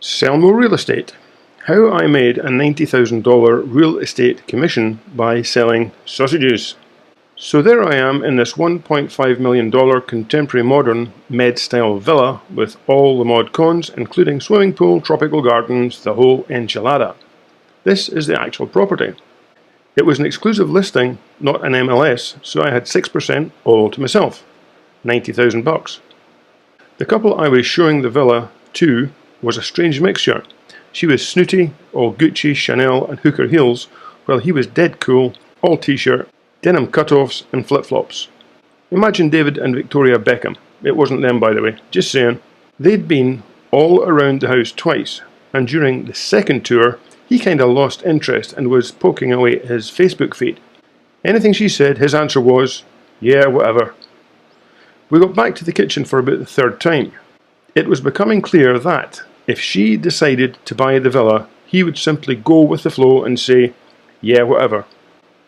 Sell more real estate. How I made a $90,000 real estate commission by selling sausages. So there I am in this $1.5 million contemporary modern med-style villa with all the mod cons, including swimming pool, tropical gardens, the whole enchilada. This is the actual property. It was an exclusive listing, not an MLS, so I had 6% all to myself. 90,000 bucks. The couple I was showing the villa to was a strange mixture. She was snooty, all Gucci, Chanel and hooker heels, while he was dead cool, all t-shirt, denim cutoffs and flip-flops. Imagine David and Victoria Beckham. It wasn't them, by the way, just saying. They'd been all around the house twice, and during the second tour he kinda lost interest and was poking away at his Facebook feed. Anything she said, his answer was, yeah, whatever. We got back to the kitchen for about the third time. It was becoming clear that, if she decided to buy the villa, he would simply go with the flow and say, yeah, whatever.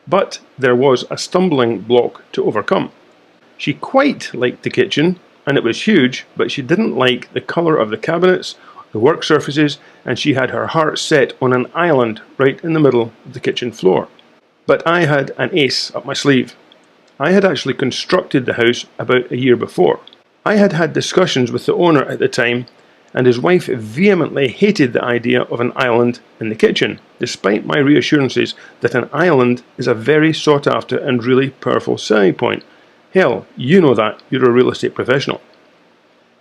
But there was a stumbling block to overcome. She quite liked the kitchen, and it was huge, but she didn't like the colour of the cabinets, the work surfaces, and she had her heart set on an island right in the middle of the kitchen floor. But I had an ace up my sleeve. I had actually constructed the house about a year before. I had had discussions with the owner at the time, and his wife vehemently hated the idea of an island in the kitchen, despite my reassurances that an island is a very sought after and really powerful selling point. Hell, you know that, you're a real estate professional.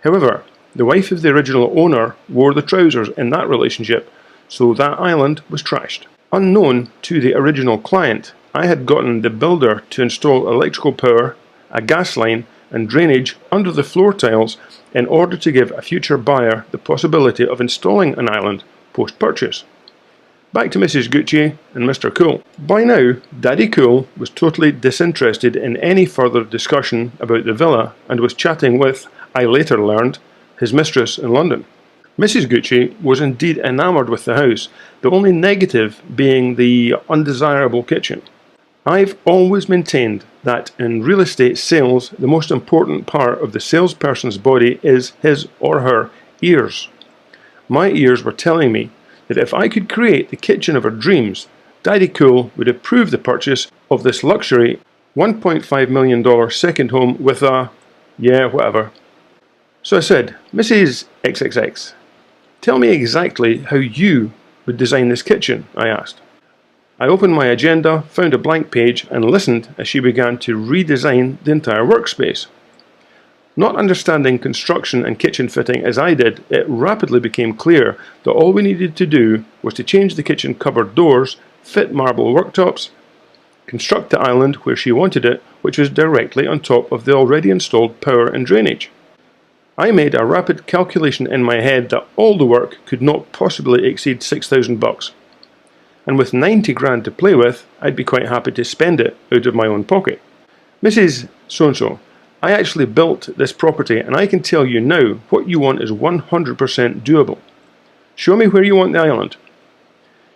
However, the wife of the original owner wore the trousers in that relationship, so that island was trashed. Unknown to the original client, I had gotten the builder to install electrical power, a gas line and drainage under the floor tiles in order to give a future buyer the possibility of installing an island post-purchase. Back to Mrs. Gucci and Mr. Cool. By now, Daddy Cool was totally disinterested in any further discussion about the villa and was chatting with, I later learned, his mistress in London. Mrs. Gucci was indeed enamoured with the house, the only negative being the undesirable kitchen. I've always maintained that in real estate sales, the most important part of the salesperson's body is his or her ears. My ears were telling me that if I could create the kitchen of her dreams, Daddy Cool would approve the purchase of this luxury $1.5 million second home with a, yeah, whatever. So I said, Mrs. XXX, tell me exactly how you would design this kitchen, I asked. I opened my agenda, found a blank page and listened as she began to redesign the entire workspace. Not understanding construction and kitchen fitting as I did, it rapidly became clear that all we needed to do was to change the kitchen cupboard doors, fit marble worktops, construct the island where she wanted it, which was directly on top of the already installed power and drainage. I made a rapid calculation in my head that all the work could not possibly exceed 6,000 bucks. And with 90 grand to play with, I'd be quite happy to spend it out of my own pocket. Mrs. So-and-so, I actually built this property and I can tell you now what you want is 100% doable. Show me where you want the island.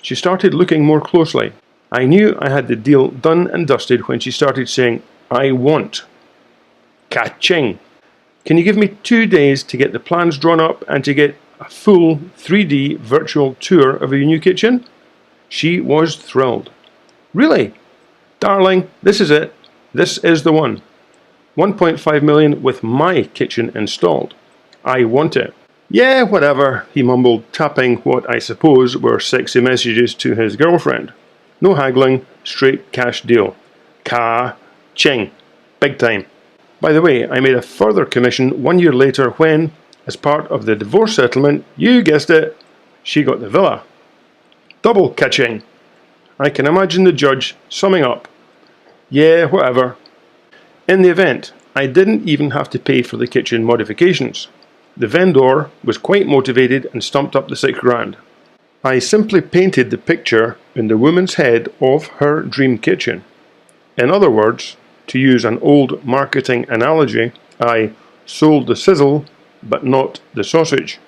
She started looking more closely. I knew I had the deal done and dusted when she started saying, I want. Ka-ching! Can you give me 2 days to get the plans drawn up and to get a full 3D virtual tour of your new kitchen? She was thrilled. Really? Darling, this is it. This is the one. 1.5 million with my kitchen installed. I want it. Yeah, whatever, he mumbled, tapping what I suppose were sexy messages to his girlfriend. No haggling, straight cash deal. Ka-ching. Big time. By the way, I made a further commission 1 year later when, as part of the divorce settlement, you guessed it, she got the villa. Double catching. I can imagine the judge summing up. Yeah, whatever. In the event, I didn't even have to pay for the kitchen modifications. The vendor was quite motivated and stumped up the 6 grand. I simply painted the picture in the woman's head of her dream kitchen. In other words, to use an old marketing analogy, I sold the sizzle, but not the sausage.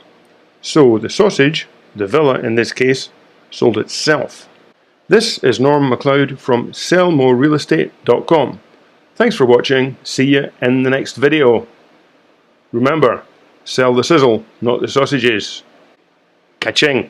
So the sausage, the villa in this case, sold itself. This is Norm MacLeod from sellmorerealestate.com. Thanks for watching. See you in the next video. Remember, sell the sizzle, not the sausages. Ka-ching!